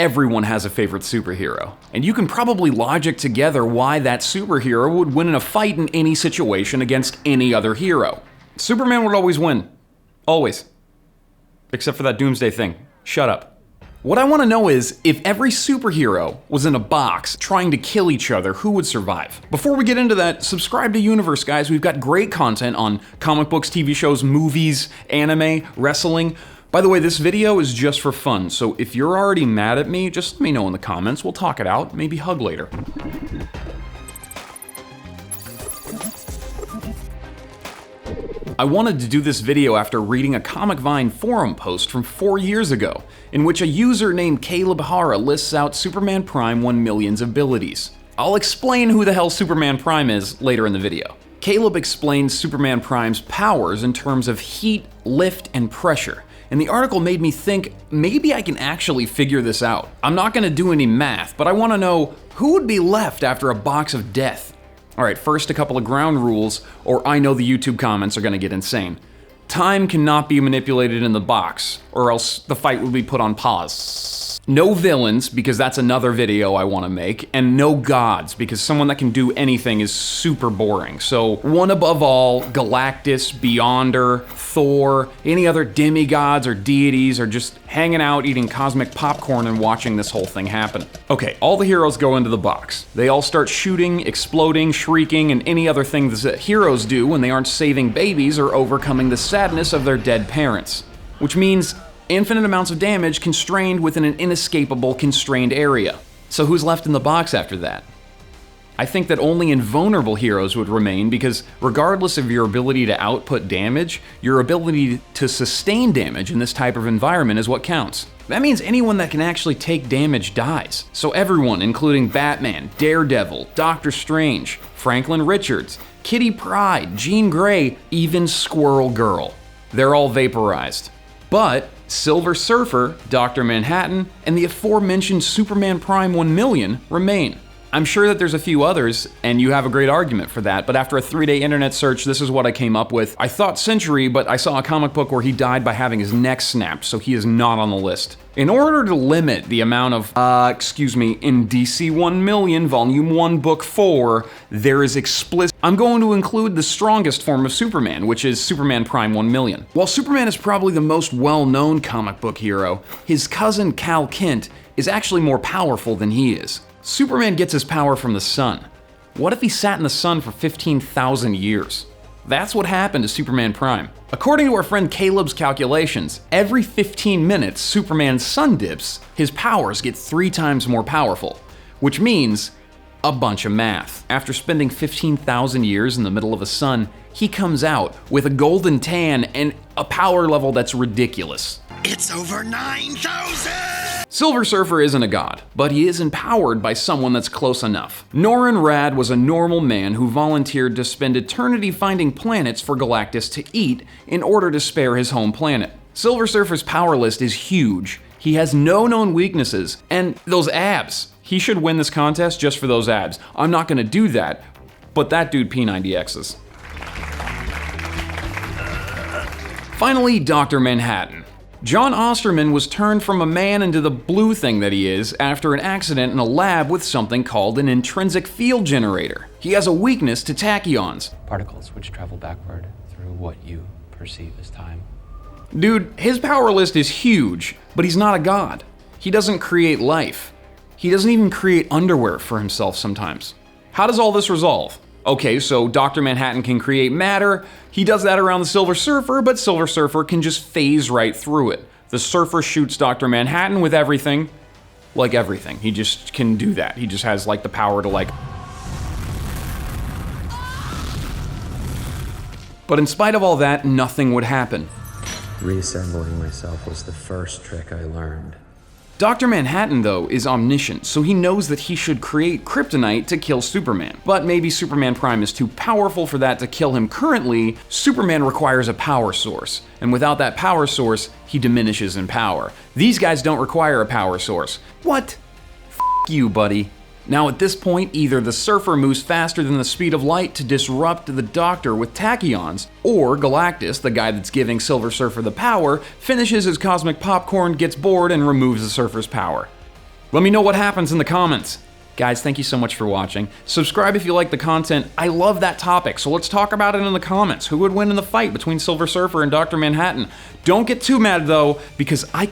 everyone has a favorite superhero, and you can probably logic together why that superhero would win in a fight in any situation against any other hero. Superman would always win. Always. Except for that doomsday thing. Shut up. What I want to know is, if every superhero was in a box trying to kill each other, who would survive? Before we get into that, subscribe to Universe, guys. We've got great content on comic books, TV shows, movies, anime, wrestling. By the way, this video is just for fun, so if you're already mad at me, just let me know in the comments. We'll talk it out, maybe hug later. I wanted to do this video after reading a Comicvine forum post from 4 years ago, in which a user named Caleb Hara lists out Superman Prime 1 million's abilities. I'll explain who the hell Superman Prime is later in the video. Caleb explains Superman Prime's powers in terms of heat, lift, and pressure, and the article made me think maybe I can actually figure this out. I'm not gonna do any math, but I wanna know who would be left after a box of death. Alright, first a couple of ground rules, or I know the YouTube comments are gonna get insane. Time cannot be manipulated in the box, or else the fight would be put on pause. No villains, because that's another video I want to make, and no gods, because someone that can do anything is super boring. So, one above all, Galactus, Beyonder, Thor, any other demigods or deities are just hanging out, eating cosmic popcorn and watching this whole thing happen. Okay, all the heroes go into the box. They all start shooting, exploding, shrieking, and any other things that heroes do when they aren't saving babies or overcoming the sadness of their dead parents. Which means infinite amounts of damage constrained within an inescapable constrained area. So who's left in the box after that? I think that only invulnerable heroes would remain, because regardless of your ability to output damage, your ability to sustain damage in this type of environment is what counts. That means anyone that can actually take damage dies. So everyone, including Batman, Daredevil, Doctor Strange, Franklin Richards, Kitty Pryde, Jean Grey, even Squirrel Girl. They're all vaporized. But Silver Surfer, Dr. Manhattan, and the aforementioned Superman Prime 1 million remain. I'm sure that there's a few others, and you have a great argument for that, but after a 3-day internet search, this is what I came up with. I thought Century, but I saw a comic book where he died by having his neck snapped, so he is not on the list. In order to limit the amount of, in DC 1 million, Volume 1, Book 4, there is explicit. I'm going to include the strongest form of Superman, which is Superman Prime 1 million. While Superman is probably the most well-known comic book hero, his cousin Kal Kent is actually more powerful than he is. Superman gets his power from the sun. What if he sat in the sun for 15,000 years? That's what happened to Superman Prime. According to our friend Caleb's calculations, every 15 minutes Superman's sun dips, his powers get 3 times more powerful, which means a bunch of math. After spending 15,000 years in the middle of a sun, he comes out with a golden tan and a power level that's ridiculous. It's over 9,000! Silver Surfer isn't a god, but he is empowered by someone that's close enough. Norrin Radd was a normal man who volunteered to spend eternity finding planets for Galactus to eat in order to spare his home planet. Silver Surfer's power list is huge. He has no known weaknesses, and those abs. He should win this contest just for those abs. I'm not gonna do that, but that dude P90Xs. Finally, Dr. Manhattan. John Osterman was turned from a man into the blue thing that he is after an accident in a lab with something called an intrinsic field generator. He has a weakness to tachyons. Particles which travel backward through what you perceive as time. Dude, his power list is huge, but he's not a god. He doesn't create life. He doesn't even create underwear for himself sometimes. How does all this resolve? Okay, so Dr. Manhattan can create matter. He does that around the Silver Surfer, but Silver Surfer can just phase right through it. The Surfer shoots Dr. Manhattan with everything. Like everything. He just can do that. He just has like the power to like... But in spite of all that, nothing would happen. Reassembling myself was the first trick I learned. Dr. Manhattan, though, is omniscient, so he knows that he should create kryptonite to kill Superman. But maybe Superman Prime is too powerful for that to kill him currently. Superman requires a power source, and without that power source, he diminishes in power. These guys don't require a power source. What? F you, buddy. Now at this point, either the Surfer moves faster than the speed of light to disrupt the Doctor with tachyons, or Galactus, the guy that's giving Silver Surfer the power, finishes his cosmic popcorn, gets bored, and removes the Surfer's power. Let me know what happens in the comments. Guys, thank you so much for watching. Subscribe if you like the content. I love that topic, so let's talk about it in the comments. Who would win in the fight between Silver Surfer and Dr. Manhattan? Don't get too mad though, because I